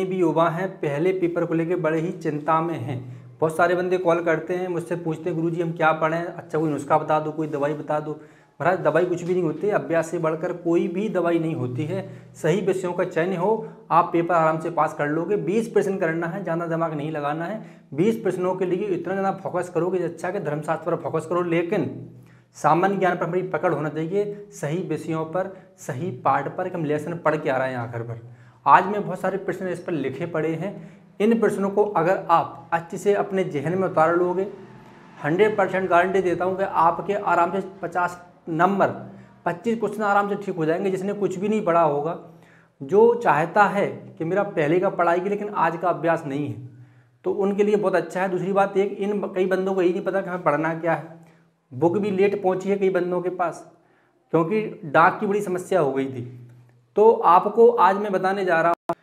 भी युवा हैं पहले पेपर को लेकर बड़े ही चिंता में हैं। बहुत सारे बंदे कॉल करते हैं, मुझसे पूछते हैं गुरुजी हम क्या पढ़ें, अच्छा कोई नुस्खा बता दो, कोई दवाई बता दो। महाराज दवाई कुछ भी नहीं होती, अभ्यास से बढ़कर कोई भी दवाई नहीं होती है। सही विषयों का चयन हो, आप पेपर आराम से पास कर लोगे। 20% करना है, ज़्यादा दिमाग नहीं लगाना है। 20 प्रश्नों के लिए इतना ज़्यादा फोकस करोगे अच्छा कि धर्मशास्त्र पर फोकस करो, लेकिन सामान्य ज्ञान पर हमारी पकड़ होना चाहिए, सही विषयों पर, सही पाठ पर, हम लेसन पढ़ के आ रहे हैं आखिर पर। आज में बहुत सारे प्रश्न इस पर लिखे पड़े हैं। इन प्रश्नों को अगर आप अच्छे से अपने जहन में उतार लोगे, 100% गारंटी देता हूँ कि आपके आराम से 50 नंबर 25 क्वेश्चन आराम से ठीक हो जाएंगे। जिसने कुछ भी नहीं पढ़ा होगा, जो चाहता है कि मेरा पहले का पढ़ाई की लेकिन आज का अभ्यास नहीं है, तो उनके लिए बहुत अच्छा है। दूसरी बात एक, इन कई बंदों को यही नहीं पता कि हमें पढ़ना क्या है। बुक भी लेट पहुंची है कई बंदों के पास, क्योंकि डाक की बड़ी समस्या हो गई थी। तो आपको आज मैं बताने जा रहा हूँ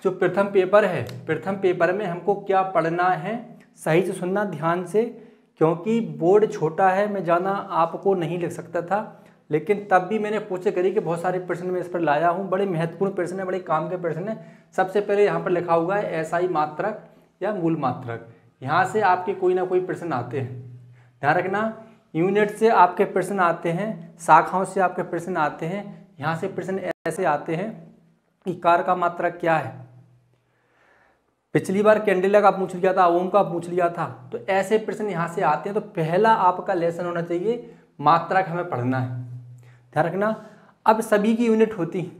जो प्रथम पेपर है, प्रथम पेपर में हमको क्या पढ़ना है। सही से सुनना ध्यान से, क्योंकि बोर्ड छोटा है, मैं ज़्यादा आपको नहीं लिख सकता था, लेकिन तब भी मैंने कोशिश करी कि बहुत सारे प्रश्न मैं इस पर लाया हूँ। बड़े महत्वपूर्ण प्रश्न है, बड़े काम के प्रश्न है। सबसे पहले यहाँ पर लिखा हुआ है एसआई मात्रक या मूल मात्रक। यहाँ से आपके कोई ना कोई प्रश्न आते हैं, ध्यान रखना। यूनिट से आपके प्रश्न आते हैं, शाखाओं से आपके प्रश्न आते हैं। यहाँ से प्रश्न ऐसे आते हैं कि कार का मात्रक क्या है। पिछली बार कैंडिला का पूछ लिया था, ओम का पूछ लिया था, तो ऐसे प्रश्न यहाँ से आते हैं। तो पहला आपका लेसन होना चाहिए मात्रक हमें पढ़ना है, ध्यान रखना। अब सभी की यूनिट होती हैं,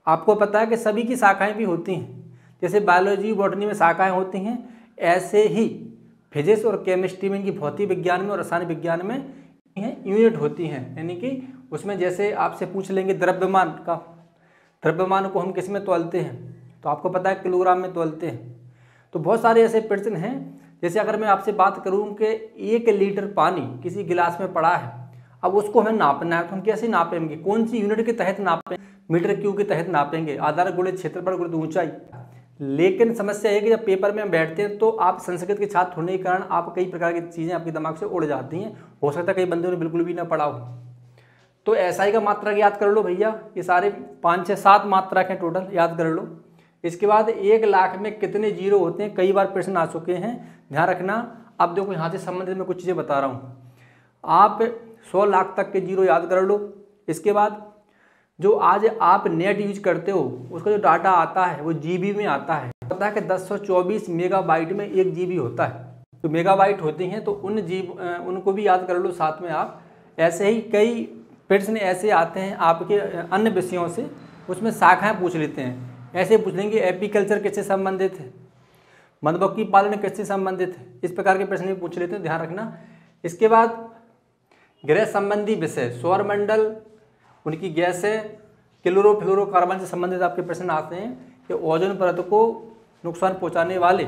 आपको पता है कि सभी की शाखाएं भी होती हैं। जैसे बायोलॉजी बॉटनी में शाखाएं होती हैं, ऐसे ही फिजिक्स और केमिस्ट्री में, इनकी भौतिक विज्ञान में और रसायन विज्ञान में यूनिट होती हैं। यानी कि उसमें जैसे आपसे पूछ लेंगे द्रव्यमान का, द्रव्यमान को हम किस में तौलते हैं, तो आपको पता है किलोग्राम में तौलते हैं। तो बहुत सारे ऐसे प्रश्न हैं। जैसे अगर मैं आपसे बात करूं कि 1 लीटर पानी किसी गिलास में पड़ा है, अब उसको हमें नापना है, तो हम कैसे नापेंगे, कौन सी यूनिट के तहत नापेंगे, मीटर क्यूब के तहत नापेंगे, आधार गुणित क्षेत्रफल गुणित ऊंचाई। लेकिन समस्या है कि जब पेपर में हम बैठते हैं तो आप संस्कृत के छात्र होने के कारण आप कई प्रकार की चीज़ें आपके दिमाग से उड़ जाती हैं। हो सकता है कई बंदों ने बिल्कुल भी ना पढ़ा हो। तो एसआई का मात्रक याद कर लो भैया, ये सारे 5 6 7 मात्रक हैं टोटल, याद कर लो। इसके बाद 1 लाख में कितने जीरो होते हैं, कई बार प्रश्न आ चुके हैं, ध्यान रखना। अब देखो यहाँ से संबंधित मैं कुछ चीज़ें बता रहा हूँ, आप 100 लाख तक के जीरो याद कर लो। इसके बाद जो आज आप नेट यूज करते हो, उसका जो डाटा आता है वो जीबी में आता है। पता है कि 1024 मेगाबाइट में 1 जीबी होता है, तो मेगाबाइट होती हैं, तो उनको भी याद कर लो साथ में आप। ऐसे ही कई प्रश्न ऐसे आते हैं आपके अन्य विषयों से, उसमें शाखाएं पूछ लेते हैं। ऐसे पूछ लेंगे एपीकल्चर किससे संबंधित है, मधुमक्खी पालन किससे संबंधित है, इस प्रकार के प्रश्न भी पूछ लेते हैं, ध्यान रखना। इसके बाद ग्रह संबंधी विषय, सौरमंडल, उनकी गैसें, क्लोरोफ्लोरोकार्बन से संबंधित आपके प्रश्न आते हैं कि ओजोन परत को नुकसान पहुंचाने वाले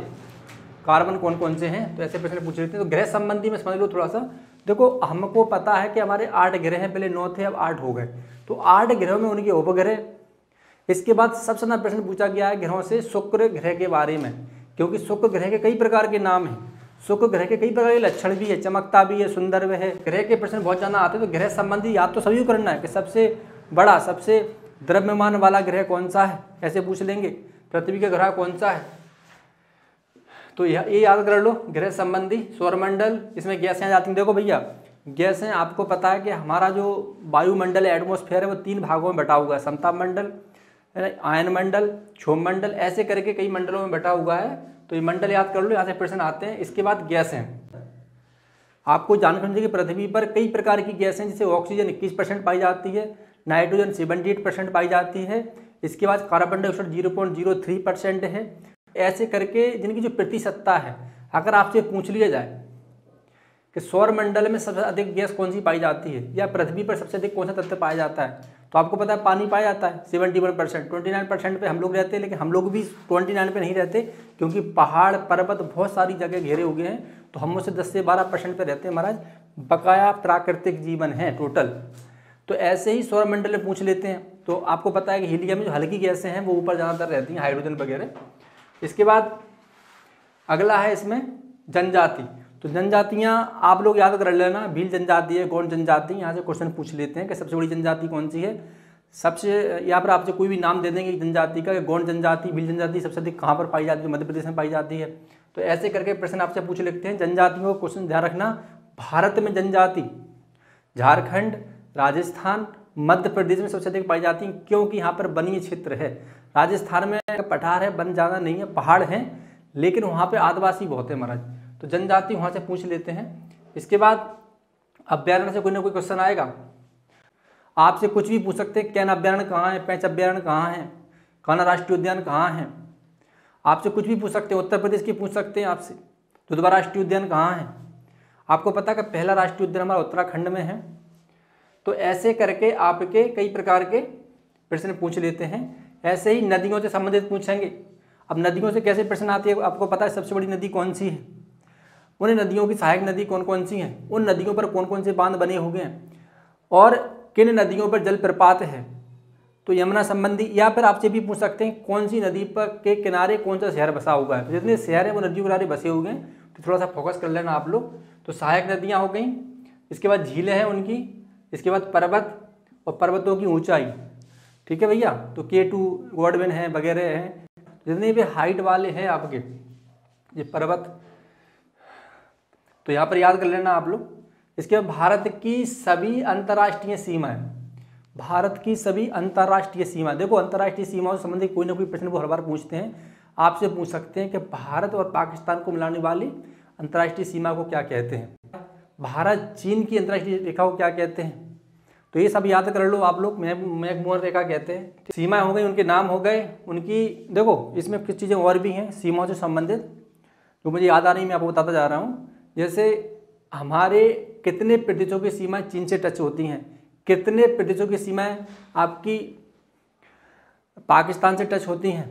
कार्बन कौन कौन से हैं, तो ऐसे प्रश्न पूछ लेते हैं। तो ग्रह संबंधी में समझ लो थोड़ा सा। देखो हमको पता है कि हमारे 8 ग्रह हैं, पहले 9 थे अब 8 हो गए, तो 8 ग्रहों में उनके उपग्रह। इसके बाद सबसे ज़्यादा प्रश्न पूछा गया है ग्रहों से शुक्र ग्रह के बारे में, क्योंकि शुक्र ग्रह के कई प्रकार के नाम हैं, शुक्र ग्रह के कई प्रकार के लक्षण भी है, चमकता भी है, सुंदर भी है। ग्रह के प्रश्न बहुत ज़्यादा आते हैं। तो ग्रह संबंधी याद तो सभी को करना है कि सबसे बड़ा, सबसे द्रव्यमान वाला ग्रह कौन सा है, ऐसे पूछ लेंगे। पृथ्वी का ग्रह कौन सा है, तो ये याद कर लो ग्रह संबंधी। सौरमंडल, इसमें गैसें आ जाती हैं। देखो भैया गैसें, आपको पता है कि हमारा जो वायुमंडल है, एटमॉस्फेयर है, वो 3 भागों में बटा हुआ है, समताप मंडल, आयन मंडल, क्षोभ मंडल, ऐसे करके कई मंडलों में बटा हुआ है। तो ये मंडल याद कर लो, यहाँ से प्रश्न आते हैं। इसके बाद गैसें, आपको जानना चाहिए कि पृथ्वी पर कई प्रकार की गैसें, जैसे ऑक्सीजन 21% पाई जाती है, नाइट्रोजन 78% पाई जाती है, इसके बाद कार्बन डाइऑक्साइड 0.03% है। ऐसे करके जिनकी जो प्रतिशतता है, अगर आपसे पूछ लिया जाए कि सौरमंडल में सबसे अधिक गैस कौन सी पाई जाती है, या पृथ्वी पर सबसे अधिक कौन सा तत्व पाया जाता है, तो आपको पता है पानी पाया जाता है 71%। 29% पे हम लोग रहते हैं, लेकिन हम लोग भी 29 पे नहीं रहते, क्योंकि पहाड़ पर्वत बहुत सारी जगह घेरे हुए हैं, तो हम उससे 10 से 12% पे रहते हैं महाराज। बकाया प्राकृतिक जीवन है टोटल। तो ऐसे ही सौरमंडल में पूछ लेते हैं। तो आपको पता है कि हीलियम में जो हल्की गैसें हैं वो ऊपर ज़्यादातर रहती हैं, हाइड्रोजन वगैरह। इसके बाद अगला है इसमें जनजाति। तो जनजातियाँ आप लोग याद कर लेना, भील जनजाति है, गौंड जनजाति, यहाँ से क्वेश्चन पूछ लेते हैं कि सबसे बड़ी जनजाति कौन सी है। सबसे यहाँ पर आपसे कोई भी नाम दे देंगे जनजाति का, गौंड जनजाति, भील जनजाति सबसे अधिक कहाँ पर पाई जाती है, मध्य प्रदेश में पाई जाती है। तो ऐसे करके प्रश्न आपसे पूछ लेते हैं। जनजातियों का क्वेश्चन ध्यान रखना, भारत में जनजाति झारखंड, राजस्थान, मध्य प्रदेश में सबसे अधिक पाई जाती है, क्योंकि यहाँ पर वनीय क्षेत्र है। राजस्थान में पठार है, वन ज़्यादा नहीं है, पहाड़ हैं, लेकिन वहाँ पे आदिवासी बहुत है महाराज। तो जनजाति वहाँ से पूछ लेते हैं। इसके बाद अभ्यारण्य से कोई ना कोई क्वेश्चन आएगा, आपसे कुछ भी पूछ सकते हैं। कैन अभ्यारण्य कहाँ है, पेंच अभ्यारण्य कहाँ है, कान्हा राष्ट्रीय उद्यान कहाँ है, आपसे कुछ भी पूछ सकते हैं। उत्तर प्रदेश की पूछ सकते हैं आपसे, दुधवा राष्ट्रीय उद्यान कहाँ है। आपको पता है कि पहला राष्ट्रीय उद्यान हमारा उत्तराखंड में है। तो ऐसे करके आपके कई प्रकार के प्रश्न पूछ लेते हैं। ऐसे ही नदियों से संबंधित पूछेंगे। अब नदियों से कैसे प्रश्न आती है, आपको पता है सबसे बड़ी नदी कौन सी है, उन नदियों की सहायक नदी कौन कौन सी हैं, उन नदियों पर कौन कौन से बांध बने हुए हैं, और किन नदियों पर जलप्रपात है। तो यमुना संबंधी, या फिर आपसे भी पूछ सकते हैं कौन सी नदी पर के किनारे कौन सा शहर बसा हुआ है। तो जितने शहर हैं वो नदियों के किनारे बसे हुए हैं, तो थोड़ा सा फोकस कर लेना आप लोग। तो सहायक नदियाँ हो गई, इसके बाद झीलें हैं उनकी, इसके बाद पर्वत और पर्वतों की ऊंचाई। ठीक है भैया, तो K2 गॉडविन है वगैरह हैं, जितने भी हाइट वाले हैं आपके ये पर्वत, तो यहाँ पर याद कर लेना आप लोग। इसके बाद भारत की सभी अंतर्राष्ट्रीय सीमाएं, भारत की सभी अंतर्राष्ट्रीय सीमा। देखो अंतर्राष्ट्रीय सीमाओं से संबंधित कोई ना कोई प्रश्न वो हर बार पूछते हैं। आपसे पूछ सकते हैं कि भारत और पाकिस्तान को मिलाने वाली अंतर्राष्ट्रीय सीमा को क्या कहते हैं, भारत चीन की अंतर्राष्ट्रीय रेखा को क्या कहते हैं। तो ये सब याद कर लो आप लोग। मैकमोहन रेखा कहते हैं। सीमाएं हो गई, उनके नाम हो गए, उनकी देखो इसमें कुछ चीज़ें और भी हैं सीमाओं से संबंधित जो मुझे याद आ रही, मैं आपको बताता जा रहा हूँ। जैसे हमारे कितने प्रदेशों की सीमाएं चीन से टच होती हैं, कितने प्रदेशों की सीमाएं आपकी पाकिस्तान से टच होती हैं,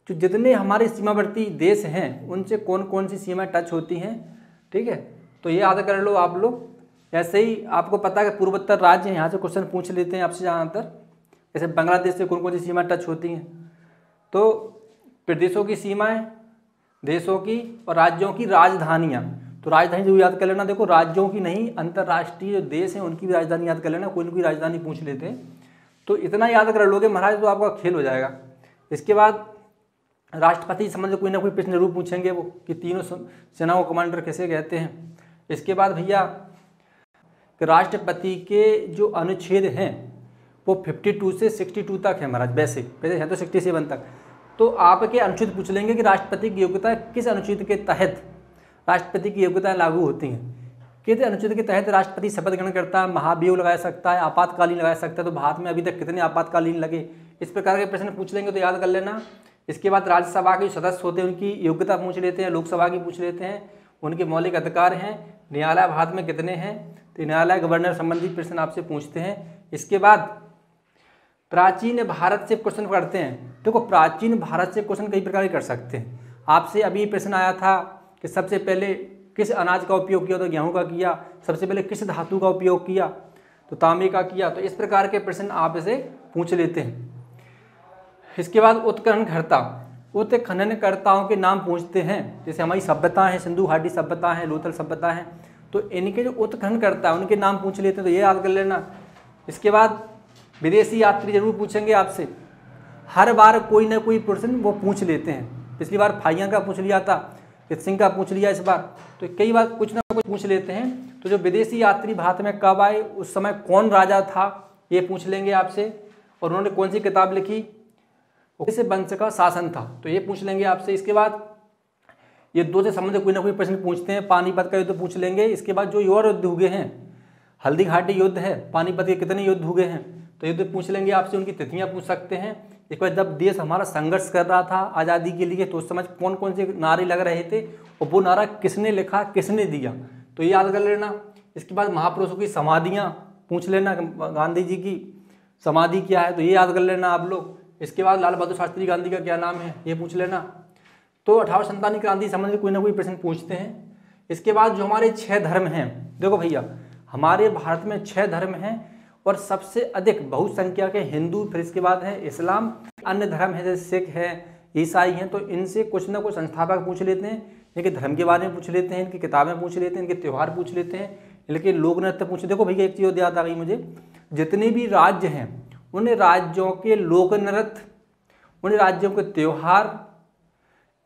जो जितने हमारे सीमावर्ती देश हैं उनसे कौन कौन सी सीमाएं टच होती हैं। ठीक है, तो ये याद कर लो आप लोग। ऐसे ही आपको पता है कि पूर्वोत्तर राज्य हैं, यहाँ से क्वेश्चन पूछ लेते हैं आपसे ज़्यादातर। जैसे बांग्लादेश से कौन कौन सी सीमा टच होती हैं, तो प्रदेशों की सीमाएं, देशों की और राज्यों की राजधानियाँ। तो राजधानी जो याद कर लेना, देखो राज्यों की नहीं, अंतर्राष्ट्रीय जो देश हैं उनकी भी राजधानी याद कर लेना, कोई ना कोई राजधानी पूछ लेते हैं। तो इतना याद कर लोगे महाराज तो आपका खेल हो जाएगा। इसके बाद राष्ट्रपति संबंध कोई ना कोई प्रश्न जरूर पूछेंगे वो, कि तीनों सेनाओं कमांडर कैसे कहते हैं। इसके बाद भैया राष्ट्रपति के जो अनुच्छेद हैं वो 52 से 62 तक है महाराज, वैसे हैं तो 67 तक। तो आपके अनुच्छेद पूछ लेंगे कि राष्ट्रपति की योग्यता किस अनुच्छेद के तहत राष्ट्रपति की योग्यताएं लागू होती हैं। किस अनुच्छेद के तहत राष्ट्रपति शपथ ग्रहण करता है, महाभियोग लगा सकता है, आपातकालीन लगा सकता है। तो भारत में अभी तक कितने आपातकालीन लगे, इस प्रकार के प्रश्न पूछ लेंगे तो याद कर लेना। इसके बाद राज्यसभा के सदस्य होते हैं उनकी योग्यता पूछ लेते हैं, लोकसभा की पूछ लेते हैं, उनके मौलिक अधिकार हैं, न्यायालय भारत में कितने हैं, तो न्यायालय गवर्नर संबंधी प्रश्न आपसे पूछते हैं। इसके बाद प्राचीन भारत से क्वेश्चन करते हैं। देखो प्राचीन भारत से क्वेश्चन कई प्रकार के कर सकते हैं। आपसे अभी प्रश्न आया था कि सबसे पहले किस अनाज का उपयोग किया, तो गेहूं का किया। सबसे पहले किस धातु का उपयोग किया, तो तांबे का किया। तो इस प्रकार के प्रश्न आपसे पूछ लेते हैं। इसके बाद उत्खननकर्ताओं के नाम पूछते हैं। जैसे हमारी सभ्यता है, सिंधु घाटी सभ्यता है, लोथल सभ्यता है, तो इनके जो उत्खननकर्ता है उनके नाम पूछ लेते हैं, तो ये याद कर लेना। इसके बाद विदेशी यात्री जरूर पूछेंगे आपसे, हर बार कोई ना कोई प्रश्न वो पूछ लेते हैं। पिछली बार फाइया का पूछ लिया था, सिंह का पूछ लिया इस बार, तो कई बार कुछ ना कुछ पूछ लेते हैं। तो जो विदेशी यात्री भारत में कब आए, उस समय कौन राजा था, ये पूछ लेंगे आपसे, और उन्होंने कौन सी किताब लिखी, किस वंश का शासन था, तो ये पूछ लेंगे आपसे। इसके बाद युद्धों से संबंधित कोई ना कोई प्रश्न पूछते हैं, पानीपत का युद्ध पूछ लेंगे। इसके बाद जो और युद्ध हुए हैं, हल्दी घाटी युद्ध है, पानीपत के कितने युद्ध हुए हैं, तो युद्ध पूछ लेंगे आपसे, उनकी तिथियां पूछ सकते हैं। एक बार जब देश हमारा संघर्ष कर रहा था आज़ादी के लिए, तो उस समय कौन कौन से नारे लग रहे थे और वो नारा किसने लिखा, किसने दिया, तो ये याद कर लेना। इसके बाद महापुरुषों की समाधियाँ पूछ लेना, गांधी जी की समाधि क्या है, तो ये याद कर लेना आप लोग। इसके बाद लाल बहादुर शास्त्री गांधी का क्या नाम है, ये पूछ लेना। तो 1857 क्रांति संबंधी कोई ना कोई प्रश्न पूछते हैं। इसके बाद जो हमारे 6 धर्म हैं, देखो भैया हमारे भारत में 6 धर्म हैं और सबसे अधिक बहुसंख्यक है हिंदू, फिर इसके बाद है इस्लाम, अन्य धर्म है जैसे सिख है, ईसाई हैं। तो इनसे कुछ ना कुछ संस्थापक पूछ लेते हैं, इनके धर्म के बारे में पूछ लेते हैं, इनकी किताबें पूछ लेते हैं, इनके त्यौहार पूछ लेते हैं, इनके लोक नृत्य पूछ। देखो भैया एक चीज़ याद आ गई मुझे, जितने भी राज्य हैं उन राज्यों के लोक नृत्य, उन राज्यों के त्यौहार,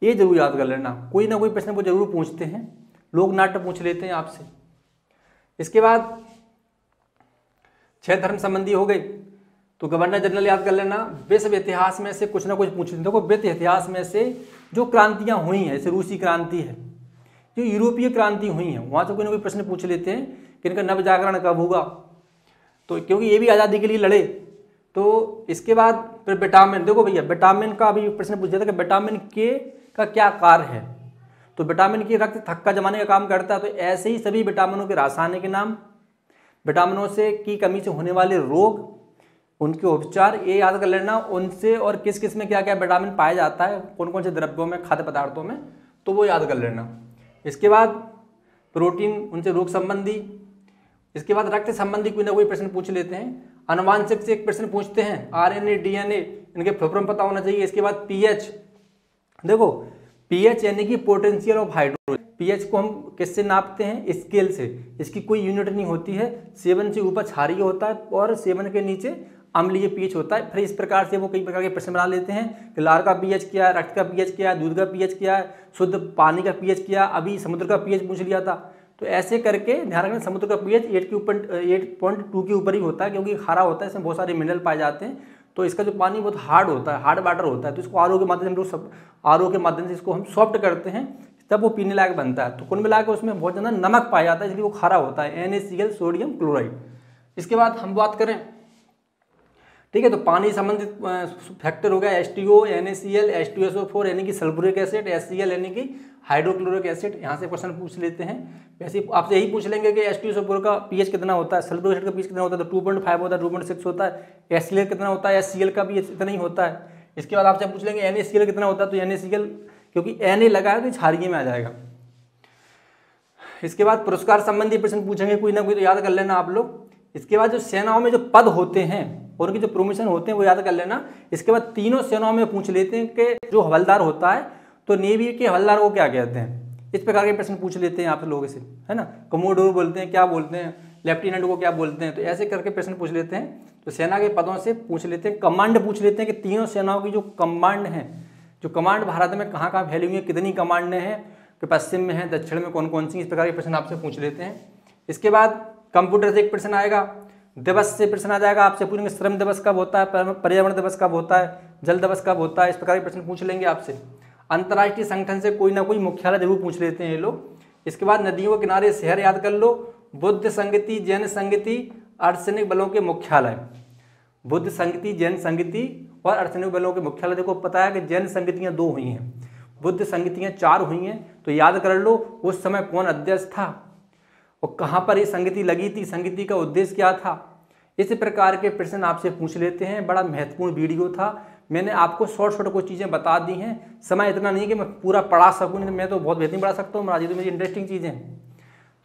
ये जरूर याद कर लेना। कोई ना कोई प्रश्न वो जरूर पूछते हैं, लोक नाट्य पूछ लेते हैं आपसे। इसके बाद 6 धर्म संबंधी हो गए, तो गवर्नर जनरल याद कर लेना। विश्व इतिहास में से कुछ ना कुछ पूछ लेते। देखो विश्व इतिहास में से जो क्रांतियां हुई हैं, जैसे रूसी क्रांति है, जो यूरोपीय क्रांति हुई हैं, वहाँ से कोई ना कोई प्रश्न पूछ लेते हैं कि इनका नव जागरण कब होगा, तो क्योंकि ये भी आज़ादी के लिए लड़े। तो इसके बाद फिर विटामिन, देखो भैया विटामिन का भी प्रश्न पूछा था कि विटामिन के का क्या कार्य है, तो विटामिन के रक्त थक्का जमाने का काम करता है। तो ऐसे ही सभी विटामिनों के रासायनिक नाम, विटामिनों से की कमी से होने वाले रोग, उनके उपचार, ये याद कर लेना। उनसे और किस किस में क्या क्या विटामिन पाया जाता है, कौन कौन से द्रव्यों में, खाद्य पदार्थों में, तो वो याद कर लेना। इसके बाद प्रोटीन, उनसे रोग संबंधी। इसके बाद रक्त संबंधी कोई ना कोई प्रश्न पूछ लेते हैं। अनुवांशिक से एक प्रश्न पूछते हैं, आरएनए, डीएनए, इनके फॉर्म पता होना चाहिए। इसके बाद पीएच, देखो पीएच यानी कि पोटेंशियल ऑफ हाइड्रोजन। पीएच को हम किससे नापते हैं, स्केल से। इसकी कोई यूनिट नहीं होती है। 7 से ऊपर क्षारीय होता है और 7 के नीचे अम्लीय पीएच होता है। फिर इस प्रकार से वो कई प्रकार के प्रश्न बना लेते हैं कि लार का पीएच क्या है, रक्त का पीएच क्या है, दूध का पीएच क्या है, शुद्ध पानी का पीएच क्या है, अभी समुद्र का पीएच पूछ लिया था। तो ऐसे करके ध्यान रखना, समुद्र का पीएच 8.2 के ऊपर ही होता है, क्योंकि खारा होता है, इसमें बहुत सारे मिनरल पाए जाते हैं। तो इसका जो पानी बहुत हार्ड होता है, हार्ड वाटर होता है, तो इसको आरओ के माध्यम से हम लोग आरओ के माध्यम से इसको हम सॉफ्ट करते हैं, तब वो पीने लायक बनता है। तो कुल मिला के उसमें बहुत ज़्यादा नमक पाया जाता है, इसलिए वो खारा होता है, NaCl, सोडियम क्लोराइड। इसके बाद हम बात करें, ठीक है, तो पानी संबंधित फैक्टर हो गया H2O, NaCl, H2SO4 यानी कि सल्फ्यूरिक एसिड, HCl यानी कि हाइड्रोक्लोरिक एसिड। यहाँ से क्वेश्चन पूछ लेते हैं। वैसे आपसे यही पूछ लेंगे कि H2SO4 का पीएच कितना होता है, सल्फ्यूरिक एसिड का पीएच कितना होता है, तो 2.5 होता है, 2.6 होता है। HCl कितना होता है, HCl का भी इतना ही होता है। इसके बाद आपसे पूछ लेंगे NaCl कितना होता है, तो NaCl क्योंकि Na लगा है तो क्षारीय में आ जाएगा। इसके बाद पुरस्कार संबंधी प्रश्न पूछेंगे कोई ना कोई, तो याद कर लेना आप लोग। इसके बाद जो सेनाओं में जो पद होते हैं और उनके जो प्रमोशन होते हैं वो याद कर लेना। इसके बाद तीनों सेनाओं में पूछ लेते हैं कि जो हवलदार होता है, तो नेवी के हवलदार को क्या कहते हैं, इस प्रकार के प्रश्न पूछ लेते हैं आप लोगों से, है ना। कमोडोर बोलते हैं, क्या बोलते हैं, लेफ्टिनेंट को क्या बोलते हैं, तो ऐसे करके प्रश्न पूछ लेते हैं। तो सेना के पदों से पूछ लेते हैं। कमांड पूछ लेते हैं कि तीनों सेनाओं की जो कमांड है, जो कमांड भारत में कहाँ कहाँ फैली हुई है, कितनी कमांड है, कि पश्चिम में है, दक्षिण में कौन कौन सी, इस प्रकार के प्रश्न आपसे पूछ लेते हैं। इसके बाद कंप्यूटर से एक प्रश्न आएगा, दिवस से प्रश्न आ जाएगा, आपसे पूछेंगे श्रम दिवस कब होता है, पर्यावरण दिवस कब होता है, जल दिवस कब होता है, इस प्रकार के प्रश्न पूछ लेंगे आपसे। अंतर्राष्ट्रीय संगठन से कोई ना कोई मुख्यालय जरूर पूछ लेते हैं ये लोग। इसके बाद नदियों के किनारे शहर याद कर लो, बुद्ध संगति, जैन संगति, अर्धसैनिक बलों के मुख्यालय। बुद्ध संगति, जैन संगति और अर्धसैनिक बलों के मुख्यालय। देखो पता है कि जैन संगतियाँ 2 हुई हैं, बुद्ध संगतियाँ 4 हुई हैं, तो याद कर लो उस समय कौन अध्यक्ष था और कहाँ पर ये संगति लगी थी, संगति का उद्देश्य क्या था। इस प्रकार के प्रश्न आपसे पूछ लेते हैं। बड़ा महत्वपूर्ण वीडियो था, मैंने आपको शॉर्ट कुछ चीज़ें बता दी हैं। समय इतना नहीं कि मैं पूरा पढ़ा सकूँ, नहीं मैं तो बहुत बेहतरीन पढ़ा सकता हूँ, तो मेरी इंटरेस्टिंग चीज़ें हैं।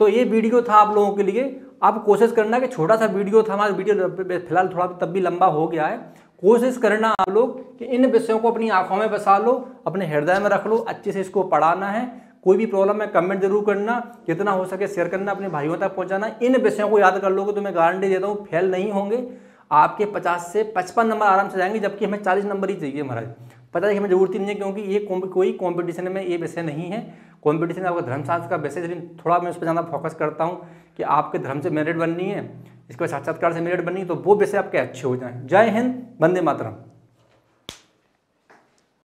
तो ये वीडियो था आप लोगों के लिए। आप कोशिश करना कि छोटा सा वीडियो था, हमारा वीडियो फिलहाल थोड़ा तब भी लंबा हो गया है। कोशिश करना आप लोग कि इन विषयों को अपनी आंखों में बसा लो, अपने हृदय में रख लो, अच्छे से इसको पढ़ाना है। कोई भी प्रॉब्लम है कमेंट जरूर करना, जितना हो सके शेयर करना, अपने भाइयों तक पहुंचाना। इन विषयों को याद कर लोगे तो मैं गारंटी देता हूँ फेल नहीं होंगे। आपके 50 से 55 नंबर आराम से जाएंगे, जबकि हमें 40 नंबर ही चाहिए महाराज। पता है कि हमें जरूरत ही नहीं है, क्योंकि ये कोई कॉम्पिटिशन में ये विषय नहीं है। कॉम्पिटिशन आपका धर्मशास्त्र का विषय, लेकिन थोड़ा मैं उस पर ज़्यादा फोकस करता हूँ कि आपके धर्म से मेरिट बननी है, इसके बाद साक्षात्कार से मेरिट बननी है, तो वो विषय आपके अच्छे हो जाएं। जय हिंद, वंदे मातरम।